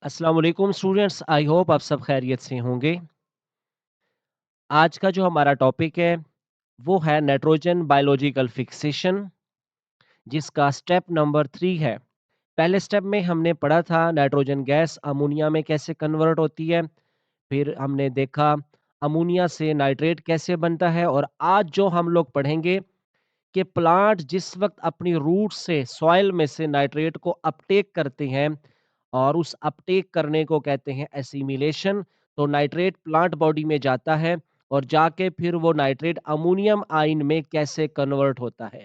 अस्सलाम वालेकुम students, I hope आप सब खैरियत से होंगे। आज का जो हमारा टॉपिक है वो है नाइट्रोजन बायोलॉजिकल फिक्सेशन, जिसका स्टेप नंबर 3 है। पहले स्टेप में हमने पढ़ा था नाइट्रोजन गैस अमोनिया में कैसे कन्वर्ट होती है। फिर हमने देखा अमोनिया से नाइट्रेट कैसे बनता है, और आज जो हम लोग पढ़ेंगे कि प्लांट जिस वक़्त अपनी रूट से सॉइल में से नाइट्रेट को अपटेक करते हैं, और उस अपटेक करने को कहते हैं एसिमिलेशन। तो नाइट्रेट प्लांट बॉडी में जाता है और जाके फिर वो नाइट्रेट अमोनियम आयन में कैसे कन्वर्ट होता है।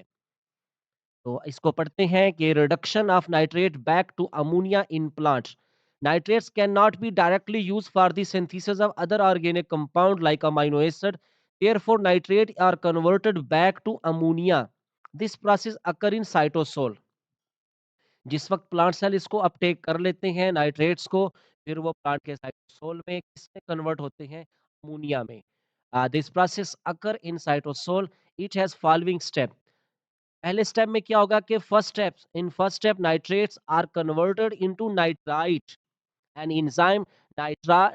तो इसको पढ़ते हैं कि reduction of nitrate back to ammonia in plants. Nitrates cannot be directly used for the synthesis of other organic compound like amino acid. Therefore, nitrate are converted back to ammonia. This process occur in cytosol. जिस वक्त plant cell इसको Uptake कर लेते हैं nitrates को, फिर वो plant के साइटोसोल में किसमें कन्वर्ट होते हैं, अमोनिया में। This process occur in cytosol. It has following step. पहले स्टेप में क्या होगा कि first step nitrates are converted into nitrite. An enzyme,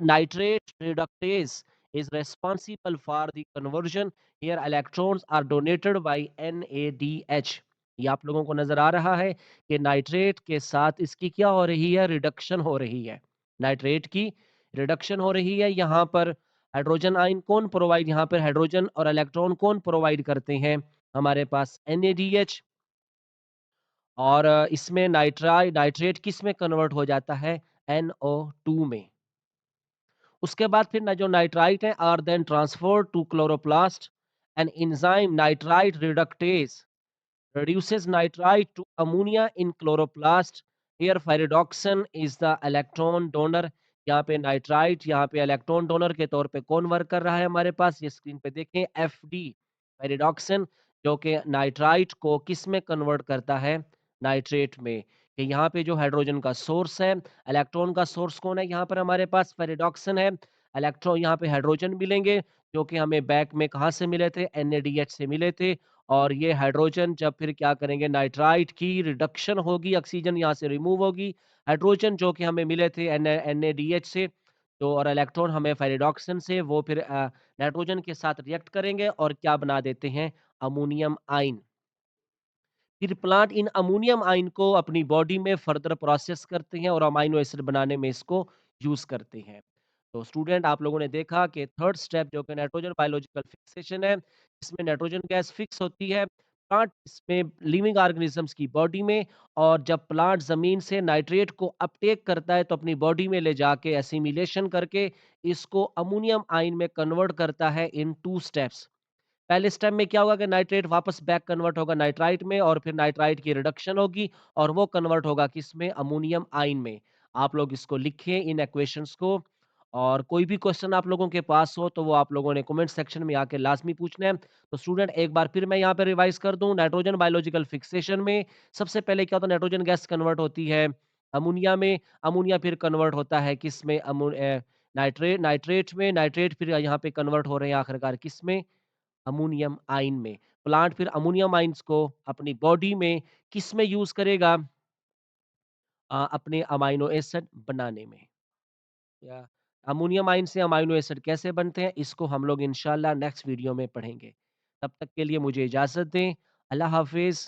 nitrate reductase, is responsible for the conversion. Here, electrons are donated by NADH. ये आप लोगों को नजर आ रहा है कि नाइट्रेट के साथ इसकी क्या हो रही है, रिडक्शन हो रही है। नाइट्रेट की रिडक्शन हो रही है। यहाँ पर हाइड्रोजन आयन कौन प्रोवाइड, यहाँ पर हाइड्रोजन और इलेक्ट्रॉन कौन प्रोवाइड करते हैं, हमारे पास NADH। और इसमें नाइट्रेट किस में कन्वर्ट हो जाता है, NO2 में। उसके बाद फिर ना जो नाइट्राइट है are then transferred to chloroplast. An enzyme nitrite reductase reduces nitrite to ammonia in chloroplast. Here pyridoxine is the electron donor. यहाँ पे नाइट्राइट, यहाँ पे इलेक्ट्रॉन डोनर के तौर पे कौन वर्क कर रहा है हमारे पास, ये स्क्रीन पे देखें, FD pyridoxine, जो कि नाइट्राइट को किस में कन्वर्ट करता है, नाइट्रेट में। कि यहाँ पे जो हाइड्रोजन का सोर्स है, इलेक्ट्रॉन का सोर्स कौन है, यहाँ पर हमारे पास pyridoxine है। इलेक्ट्रॉन यहाँ पे हाइड्रोजन मिलेंगे जो कि हमें बैक में कहाँ से मिले थे, NADH से मिले थे। और ये हाइड्रोजन जब फिर क्या करेंगे, नाइट्राइट की रिडक्शन होगी, ऑक्सीजन यहाँ से रिमूव होगी, हाइड्रोजन जो कि हमें मिले थे NADH से, तो और इलेक्ट्रॉन हमें फेरिडॉक्सिन से, वो फिर नाइट्रोजन के साथ रिएक्ट करेंगे और क्या बना देते हैं, अमोनियम आयन। फिर प्लांट इन अमोनियम आयन को अपनी बॉडी में फर्दर प्रोसेस करते हैं और अमाइनो एसिड बनाने में इसको यूज करते हैं। तो स्टूडेंट, आप लोगों ने देखा कि थर्ड स्टेप जो कि नाइट्रोजन बायोलॉजिकल फिक्सेशन है, इसमें नाइट्रोजन गैस फिक्स होती है प्लांट इसमें लिविंग ऑर्गेनिजम्स की बॉडी में। और जब प्लांट जमीन से नाइट्रेट को अपटेक करता है तो अपनी बॉडी में ले जाके एसिमिलेशन करके इसको अमोनियम आयन में कन्वर्ट करता है इन टू स्टेप्स। पहले स्टेप में क्या होगा कि नाइट्रेट वापस बैक कन्वर्ट होगा नाइट्राइट में, और फिर नाइट्राइट की रिडक्शन होगी और वो कन्वर्ट होगा किसमें, अमोनियम आयन में। आप लोग इसको लिखें इन इक्वेशंस को। और कोई भी क्वेश्चन आप लोगों के पास हो तो वो आप लोगों ने कमेंट सेक्शन में आके लाजमी पूछना है। तो स्टूडेंट, एक बार फिर मैं यहाँ पे रिवाइज कर दूं, नाइट्रोजन बायोलॉजिकल फिक्सेशन में सबसे पहले क्या होता है, नाइट्रोजन गैस कन्वर्ट होती है अमोनिया में। अमोनिया फिर कन्वर्ट होता है किसमें, नाइट्रेट में। नाइट्रेट फिर यहाँ पे कन्वर्ट हो रहे हैं आखिरकार किसमें, अमोनियम आयन में। प्लांट फिर अमोनियम आयन्स को अपनी बॉडी में किस में यूज़ करेगा, अपने अमाइनो एसिड बनाने में। या अमोनियम आयन से अमाइनो एसिड कैसे बनते हैं, इसको हम लोग इंशाल्लाह नेक्स्ट वीडियो में पढ़ेंगे। तब तक के लिए मुझे इजाज़त दें। अल्लाह हाफ़िज़।